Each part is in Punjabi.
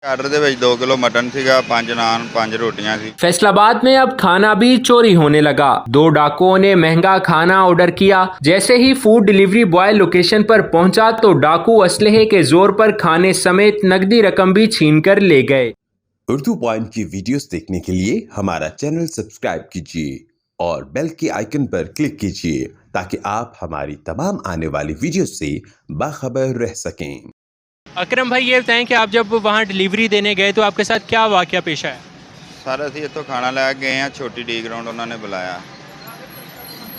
आर्डर ਦੇ ਵਿੱਚ 2 किलो मटन ਸੀਗਾ 5 नान 5 रोटियां सी। फैसलाबाद में अब खाना भी चोरी होने लगा। 2 डाकुओं ने महंगा खाना ऑर्डर किया। जैसे ही फूड डिलीवरी बॉय लोकेशन पर पहुंचा तो डाकू असलहे के जोर पर खाने समेत नकदी रकम भी छीन कर ले गए। उर्दू पॉइंट की वीडियोस देखने के लिए हमारा चैनल सब्सक्राइब कीजिए और बेल के आइकन पर क्लिक कीजिए ताकि आप हमारी तमाम आने वाली वीडियोस से बाखबर रह सकें। अकरम भाई, ये बताएं कि आप जब वहाँ डिलीवरी देने गए तो आपके साथ क्या वाक़या पेश आया? सर ਅਸੀਂ ਇੱਥੋਂ ਖਾਣਾ ਲੈ ਕੇ ਗਏ ਆ ਛੋਟੀ ਡੀ ਗਰਾਊਂਡ ਉਹਨਾਂ ਨੇ ਬੁਲਾਇਆ।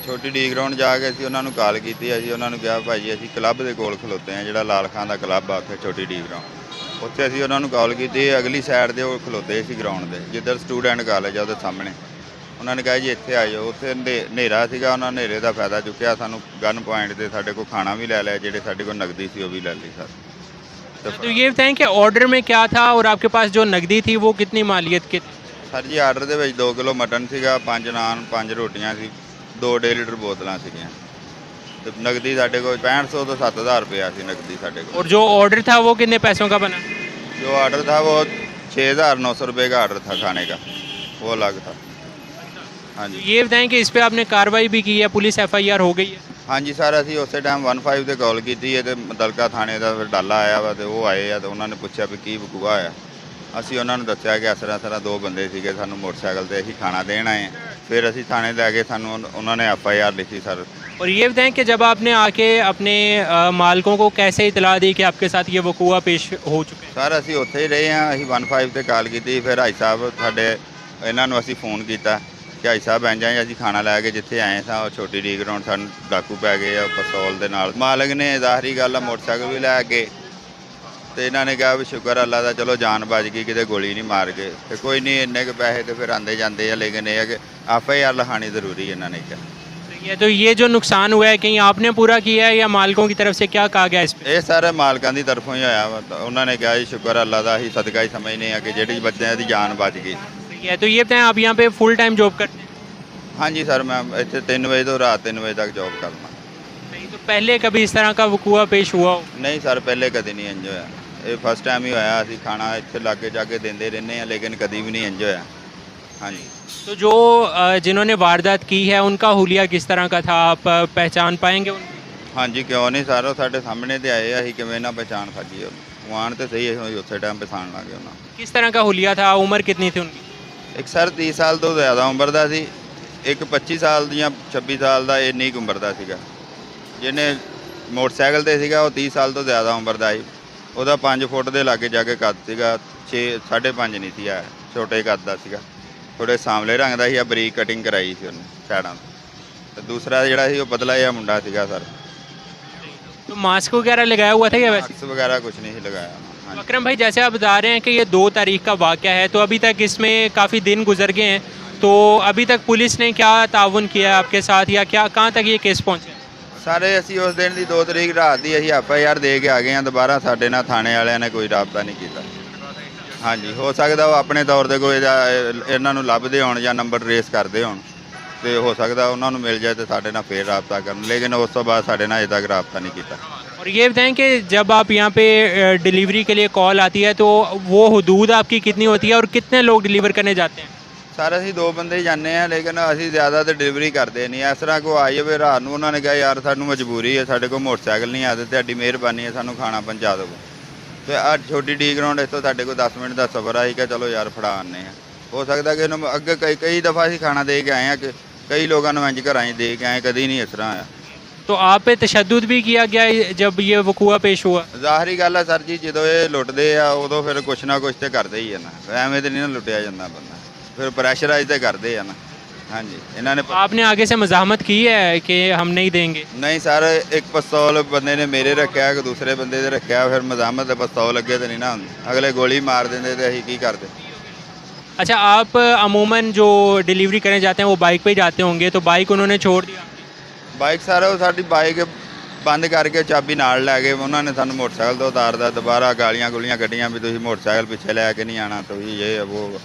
ਛੋਟੀ ਡੀ ਗਰਾਊਂਡ ਜਾ ਕੇ ਅਸੀਂ ਉਹਨਾਂ ਨੂੰ ਕਾਲ ਕੀਤੀ। ਅਸੀਂ ਉਹਨਾਂ ਨੂੰ ਕਿਹਾ ਭਾਜੀ ਅਸੀਂ ਕਲੱਬ ਦੇ ਕੋਲ ਖਲੋਤੇ ਆ, ਜਿਹੜਾ ਲਾਲ ਖਾਨ ਦਾ ਕਲੱਬ ਆ ਉੱਥੇ ਛੋਟੀ ਡੀ ਗਰਾਊਂਡ। ਉੱਥੇ ਅਸੀਂ ਉਹਨਾਂ ਨੂੰ ਕਾਲ ਕੀਤੀ। ਅਗਲੀ ਸਾਈਡ ਦੇ ਉਹ ਖਲੋਤੇ ਸੀ ਗਰਾਊਂਡ ਦੇ, ਜਿੱਧਰ ਸਟੂਡੈਂਟ ਕਾਲਜ ਆ ਉਹਦੇ ਸਾਹਮਣੇ। ਉਹਨਾਂ ਨੇ ਕਿਹਾ ਜੀ ਇੱਥੇ ਆ ਜਾਓ। ਉੱਥੇ ਹਨੇਰਾ ਸੀਗਾ, ਉਹਨਾਂ ਹਨੇਰੇ ਦਾ ਫਾਇਦਾ ਚੁੱਕਿਆ। ਸਾਨੂੰ ਗਨ ਪੁਆਇੰਟ ਤੇ ਸਾਡੇ ਕੋਲ ਖਾਣਾ ਵੀ ਲੈ ਲਿਆ, ਜਿਹੜੇ ਸਾਡੇ ਕੋਲ ਨਗਦੀ ਸੀ ਉਹ ਵੀ ਲੈ ਲਈ ਸਰ। तो ये बताएं कि ऑर्डर में क्या था और आपके पास जो नकदी थी वो कितनी मालियत की थी? ਸਰ ਜੀ ਆਰਡਰ ਦੇ ਵਿੱਚ 2 ਕਿਲੋ ਮਟਨ ਸੀਗਾ 5 ਨਾਨ 5 ਰੋਟੀਆਂ ਸੀ 2 1.5 ਲੀਟਰ ਬੋਤਲਾਂ ਸੀਗੀਆਂ ਤੇ ਨਗਦੀ ਸਾਡੇ ਕੋਲ 6500 ਤੋਂ 7000 ਰੁਪਇਆ ਸੀ ਨਗਦੀ ਸਾਡੇ ਕੋਲ। और जो ऑर्डर था वो कितने पैसों का बना? जो ऑर्डर था वो 6900 रुपये का ऑर्डर था खाने का, वो अलग था। हाँ जी ये बताएं कि इस पे आपने कार्रवाई भी की है, पुलिस FIR हो गई है? हाँ जी सर, ਅਸੀਂ ਉਸੇ ਟਾਈਮ 15 ਤੇ ਕਾਲ ਕੀਤੀ ਹੈ ਤੇ ਮਤਲਕਾ ਥਾਣੇ ਦਾ ਫਿਰ ਡਾਲਾ ਆਇਆ ਵਾ ਤੇ ਉਹ ਆਏ ਆ ਤੇ ਉਹਨਾਂ ਨੇ ਪੁੱਛਿਆ ਵੀ ਕੀ ਵਕੂਆ ਹੋਇਆ। ਅਸੀਂ ਉਹਨਾਂ ਨੂੰ ਦੱਸਿਆ ਕਿ ਇਸ ਤਰ੍ਹਾਂ 2 ਬੰਦੇ ਸੀਗੇ, ਸਾਨੂੰ ਮੋਟਰਸਾਈਕਲ ਤੇ ਅਸੀਂ ਖਾਣਾ ਦੇਣ ਆਏ। ਫਿਰ ਅਸੀਂ ਥਾਣੇ ਲੈ ਕੇ ਸਾਨੂੰ ਉਹਨਾਂ ਨੇ FIR ਲਿਖੀ सर। और ये बताएं कि जब आपने आके अपने मालिकों को कैसे इतला दी कि आपके साथ ये वकूआ पेश हो चुके हैं? ਸਰ ਅਸੀਂ ਉੱਥੇ ਹੀ ਰਹੇ ਹਾਂ। ਅਸੀਂ 15 ਤੇ ਕਾਲ ਕੀਤੀ। ਫਿਰ ਭਾਈ ਸਾਹਿਬ ਸਾਡੇ ਇਹਨਾਂ ਨੂੰ ਅਸੀਂ ਫੋਨ ਕੀਤਾ ਕਿ ਭਾਈ ਸਾਹਿਬ ਇੰਝ ਆਏ ਅਸੀਂ ਖਾਣਾ ਲੈ ਕੇ ਜਿੱਥੇ ਆਏ ਸਾਂ ਉਹ ਛੋਟੀ ਡੀ ਗਰਾਊਂਡ ਸਾਨੂੰ ਡਾਕੂ ਪੈ ਗਏ ਆ ਪਿਸਤੌਲ ਦੇ ਨਾਲ। ਮਾਲਕ ਨੇ ਜ਼ਾਹਰੀ ਗੱਲ ਆ ਮੋਟਰਸਾਈਕਲ ਵੀ ਲੈ ਕੇ ਤੇ ਇਹਨਾਂ ਨੇ ਕਿਹਾ ਵੀ ਸ਼ੁਕਰ ਅੱਲਾ ਦਾ ਚਲੋ ਜਾਨ ਬਚ ਗਈ, ਕਿਤੇ ਗੋਲੀ ਨਹੀਂ ਮਾਰ ਗਏ। ਤੇ ਕੋਈ ਨਹੀਂ, ਇੰਨੇ ਕੁ ਪੈਸੇ ਤੇ ਫਿਰ ਆਂਦੇ ਜਾਂਦੇ ਆ, ਲੇਕਿਨ ਇਹ ਹੈ ਕਿ FIR ਲਿਖਾਣੀ ਜ਼ਰੂਰੀ ਇਹਨਾਂ ਨੇ ਕਿਹਾ। तो ये जो नुकसान हुआ है कहीं आपने पूरा किया है या मालिकों की तरफ से क्या कहा गया इस पे? ਇਹ ਸਾਰੇ ਮਾਲਕਾਂ ਦੀ ਤਰਫੋਂ ਹੀ ਹੋਇਆ ਵਾ। ਤਾਂ ਉਹਨਾਂ ਨੇ ਕਿਹਾ ਜੀ ਸ਼ੁਕਰ ਅੱਲਾ ਦਾ, ਅਸੀਂ ਸਦਕਾ ਹੀ ਸਮਝਦੇ ਆ ਕਿ ਜਿਹੜੀ ਬੱਚਿਆਂ ਦੀ ਜਾਨ ਬਚ ਗਈ। तो ये बताएं आप यहाँ पे फुल टाइम जॉब करते हैं? ਹਾਂਜੀ ਸਰ, ਮੈਂ ਇੱਥੇ 3 ਵਜੇ ਤੋਂ ਰਾਤ 3 ਵਜੇ ਤੱਕ ਜੌਬ ਕਰਦਾ। नहीं तो पहले कभी इस तरह का वकूआ पेश हुआ हो? ਨਹੀਂ ਸਰ, ਪਹਿਲੇ ਕਦੀ ਨਹੀਂ ਇੰਜ ਹੋਇਆ। ਇਹ ਫਸਟ ਟਾਈਮ ਹੀ ਹੋਇਆ। ਅਸੀਂ ਖਾਣਾ ਇੱਥੇ ਲਾਗੇ ਜਾ ਕੇ ਦਿੰਦੇ ਰਹਿੰਦੇ ਆ, ਲੇਕਿਨ ਕਦੀ ਵੀ ਨਹੀਂ ਇੰਜ ਹੋਇਆ। ਹਾਂਜੀ तो जो जिन्होंने वारदात की है उनका हुलिया किस तरह का था, आप पहचान पाएंगे उनको? ਹਾਂਜੀ ਕਿਉਂ ਨਹੀਂ ਸਰ, ਉਹ ਸਾਡੇ ਸਾਹਮਣੇ ਤੇ ਆਏ ਆ, ਅਸੀਂ ਕਿਵੇਂ ਨਾ ਪਛਾਣ ਸਕੀਏ ਉਹਨੂੰ। ਉਹ ਆਉਣ ਤੇ ਸਹੀ ਅਸੀਂ ਉਸੇ ਟਾਈਮ ਪਛਾਣ ਲਾਂਗੇ ਉਹਨਾਂ। किस तरह का हुलिया था, उम्र कितनी थी उनकी? ਇੱਕ ਸਰ 30 ਸਾਲ ਤੋਂ ਜ਼ਿਆਦਾ ਉਮਰ ਦਾ ਸੀ, ਇੱਕ 25 ਸਾਲ ਜਾਂ 26 ਸਾਲ ਦਾ, ਇੰਨੀ ਕੁ ਉਮਰ ਦਾ ਸੀਗਾ। ਜਿਹਨੇ ਮੋਟਰਸਾਈਕਲ ਤੇ ਸੀਗਾ ਉਹ 30 ਸਾਲ ਤੋਂ ਜ਼ਿਆਦਾ ਉਮਰ ਦਾ ਸੀ। ਉਹਦਾ 5 ਫੁੱਟ ਦੇ ਲਾਗੇ ਜਾ ਕੇ ਕੱਦ ਸੀਗਾ, 5.5 ਨਹੀਂ ਸੀ ਆ, ਛੋਟੇ ਕੱਦ ਦਾ ਸੀਗਾ। ਥੋੜੇ ਸਾਂਵਲੇ ਰੰਗ ਦਾ ਸੀ, ਆ ਬਰੀਕ ਕਟਿੰਗ ਕਰਾਈ ਸੀ ਉਹਨੇ ਸਾਈਡਾਂ ਤੋਂ। ਤੇ ਦੂਸਰਾ ਜਿਹੜਾ ਸੀ ਉਹ ਪਤਲਾ ਜਿਹਾ ਮੁੰਡਾ ਸੀਗਾ ਸਰ। तो मास्क वगैरह लगाया हुआ था या वैसे? ਮਾਸਕ ਵਗੈਰਾ ਕੁਝ ਨਹੀਂ ਸੀ ਲਗਾਇਆ। तो ਹਾਂਜੀ अकरम भाई, जैसे आप बता रहे हैं कि ये 2 तारीख का वाक़या है, तो अभी तक इसमें काफ़ी दिन गुजर गए हैं, तो अभी तक पुलिस ने क्या ताउन किया आपके साथ या क्या, कहाँ तक ये केस पहुँचे? ਸਾਰੇ ਅਸੀਂ ਉਸ ਦਿਨ ਦੀ 2 ਤਰੀਕ ਰਾਤ ਦੀ ਅਸੀਂ FIR ਦੇ ਕੇ ਆ ਗਏ ਹਾਂ। ਦੁਬਾਰਾ ਸਾਡੇ ਨਾਲ ਥਾਣੇ ਵਾਲਿਆਂ ਨੇ ਕੋਈ ਰਾਬਤਾ ਨਹੀਂ ਕੀਤਾ। ਹਾਂਜੀ, ਹੋ ਸਕਦਾ ਉਹ ਆਪਣੇ ਤੌਰ ਤੇ ਕੋਈ ਇਹਨਾਂ ਨੂੰ ਲੱਭਦੇ ਹੋਣ ਜਾਂ ਨੰਬਰ ਟਰੇਸ ਕਰਦੇ ਹੋਣ, ਤੇ ਹੋ ਸਕਦਾ ਉਹਨਾਂ ਨੂੰ ਮਿਲ ਜਾਏ ਤੇ ਸਾਡੇ ਨਾਲ ਫੇਰ ਰਾਬਤਾ ਕਰਨ, ਲੇਕਿਨ ਉਸ ਤੋਂ ਬਾਅਦ ਸਾਡੇ ਨਾਲ ਅਜੇ ਤੱਕ ਰਾਬਤਾ ਨਹੀਂ ਕੀਤਾ। और ये बताएं कि जब आप यहाँ पे डिलीवरी के लिए कॉल आती है तो वो हदूद आपकी कितनी होती है और कितने लोग डिलीवर करने जाते हैं? ਸਰ ਅਸੀਂ 2 ਬੰਦੇ ਹੀ ਜਾਂਦੇ ਆ, ਲੇਕਿਨ ਅਸੀਂ ਜ਼ਿਆਦਾ ਤੇ ਡਿਲੀਵਰੀ ਕਰਦੇ ਨਹੀਂ। ਇਸ ਤਰ੍ਹਾਂ ਕੋਈ ਆਈ ਹੋਵੇ ਰਾਤ ਨੂੰ, ਉਹਨਾਂ ਨੇ ਕਿਹਾ ਯਾਰ ਸਾਨੂੰ ਮਜਬੂਰੀ ਹੈ, ਸਾਡੇ ਕੋਲ ਮੋਟਰਸਾਈਕਲ ਨਹੀਂ ਆ ਤੇ ਤੁਹਾਡੀ ਮਿਹਰਬਾਨੀ ਹੈ ਸਾਨੂੰ ਖਾਣਾ ਪਹੁੰਚਾ ਦਿਓ। ਤੇ ਆ ਛੋਟੀ ਡੀ ਗਰਾਊਂਡ ਇੱਥੋਂ ਸਾਡੇ ਕੋਲ 10 ਮਿੰਟ ਦਾ ਸਫ਼ਰ ਆ। ਕਿ ਚਲੋ ਯਾਰ ਫੜਾ ਆਉਂਦੇ ਆ। ਹੋ ਸਕਦਾ ਕਿ ਇਹਨੂੰ ਅੱਗੇ ਕਈ ਦਫਾ ਅਸੀਂ ਖਾਣਾ ਦੇ ਕੇ ਆਏ ਆ, ਕਿ ਕਈ ਲੋਕਾਂ ਨੂੰ ਇੰਝ ਘਰਾਂ 'ਚ ਦੇ ਕੇ ਆਏ, ਕਦੀ ਨਹੀਂ ਇਸ ਤਰ੍ਹਾਂ ਆਇਆ। तो आप पे तशद्दुद भी किया गया जब ये वकूआ पेश हुआ? ਜ਼ਾਹਰੀ ਗੱਲ ਆ ਸਰ ਜੀ, ਜਦੋਂ ਇਹ ਲੁੱਟਦੇ ਆ ਉਦੋਂ ਫਿਰ ਕੁਛ ਨਾ ਕੁਛ ਤੇ ਕਰਦੇ ਹੀ ਆ ਨਾ। ਐਵੇਂ ਤੇ ਨਹੀਂ ਨਾ ਲੁੱਟਿਆ ਜਾਂਦਾ ਬੰਦਾ, ਫਿਰ ਪ੍ਰੈਸ਼ਰਾਈਜ਼ ਤੇ ਕਰਦੇ ਆ ਨਾ। ਹਾਂਜੀ ਇਹਨਾਂ ਨੇ आपने आगे से मज़ाहमत की है कि हम नहीं देंगे? ਨਹੀਂ ਸਰ, ਇੱਕ ਪਿਸਤੌਲ ਬੰਦੇ ਨੇ ਮੇਰੇ ਰੱਖਿਆ, ਇੱਕ ਦੂਸਰੇ ਬੰਦੇ ਦੇ ਰੱਖਿਆ, ਫਿਰ ਮਜ਼ਾਮਤ ਦੇ ਪਿਸਤੌਲ ਅੱਗੇ ਤੇ ਨਹੀਂ ਨਾ ਹੁੰਦੀ। ਅਗਲੇ ਗੋਲੀ ਮਾਰ ਦਿੰਦੇ ਤੇ ਅਸੀਂ ਕੀ ਕਰਦੇ। अच्छा, आप अमूमन जो डिलीवरी करने जाते हैं वो बाइक पे ही जाते होंगे, तो बाइक उन्होंने छोड़ दिया? ਬਾਈਕ ਸਰ ਉਹ ਸਾਡੀ ਬਾਈਕ ਬੰਦ ਕਰਕੇ ਚਾਬੀ ਨਾਲ ਲੈ ਗਏ। ਉਹਨਾਂ ਨੇ ਸਾਨੂੰ ਮੋਟਰਸਾਈਕਲ ਤੋਂ ਉਤਾਰਦਾ, ਦੁਬਾਰਾ ਗਾਲੀਆਂ ਗੁਲੀਆਂ ਕੱਢੀਆਂ ਵੀ ਤੁਸੀਂ ਮੋਟਰਸਾਈਕਲ ਪਿੱਛੇ ਲੈ ਕੇ ਨਹੀਂ ਆਉਣਾ, ਤੁਸੀਂ ਇਹ ਉਹ।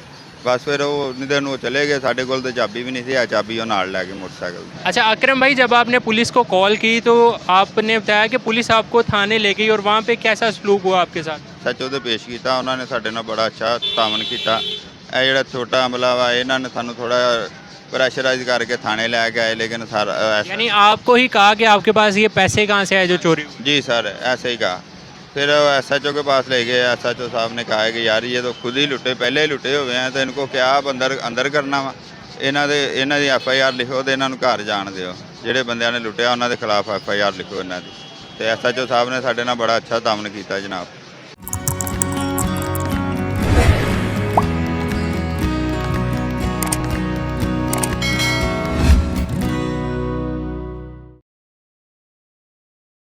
ਬਸ ਫਿਰ ਉਹ ਨਿੱਧਰ ਨੂੰ ਚਲੇ ਗਏ। ਸਾਡੇ ਕੋਲ ਤਾਂ ਚਾਬੀ ਵੀ ਨਹੀਂ ਸੀ, ਆ ਚਾਬੀ ਉਹ ਨਾਲ ਲੈ ਕੇ मोटरसाइकिल। अच्छा अकरम भाई, जब आपने पुलिस को कॉल की तो आपने बताया कि पुलिस आपको थाने ले गई और वहाँ पे कैसा सलूक हुआ आपके साथ? SHO ਦੇ ਪੇਸ਼ ਕੀਤਾ। ਉਹਨਾਂ ਨੇ ਸਾਡੇ ਨਾਲ ਬੜਾ ਅੱਛਾ ਤਾਮਨ ਕੀਤਾ। ਇਹ ਜਿਹੜਾ ਛੋਟਾ ਅਮਲਾ ਵਾ ਇਹਨਾਂ ਨੇ ਸਾਨੂੰ ਥੋੜਾ प्रेशराइज करके थाने लेके आए, लेकिन सर यानी आपको ही कहा कि आपके पास ये पैसे कहाँ से आए जो चोरी हुए? जी सर ऐसे ही कहा। फिर SHO के पास ले गए। SHO साहब ने कहा कि यार ये तो खुद ही लुटे, पहले ही लुटे हुए हैं, तो इनको क्या आप अंदर करना वा। ਇਹਨਾਂ ਦੀ FIR ਲਿਖੋ ਤੇ ਇਹਨਾਂ ਨੂੰ ਘਰ ਜਾਣ ਦਿਓ। ਜਿਹੜੇ ਬੰਦਿਆਂ ਨੇ ਲੁੱਟਿਆ ਉਹਨਾਂ ਦੇ ਖਿਲਾਫ FIR ਲਿਖੋ ਇਹਨਾਂ ਦੀ। ਤੇ SHO ਸਾਹਿਬ ਨੇ ਸਾਡੇ ਨਾਲ ਬੜਾ ਅੱਛਾ ਤਾਮਨ ਕੀਤਾ ਜਨਾਬ।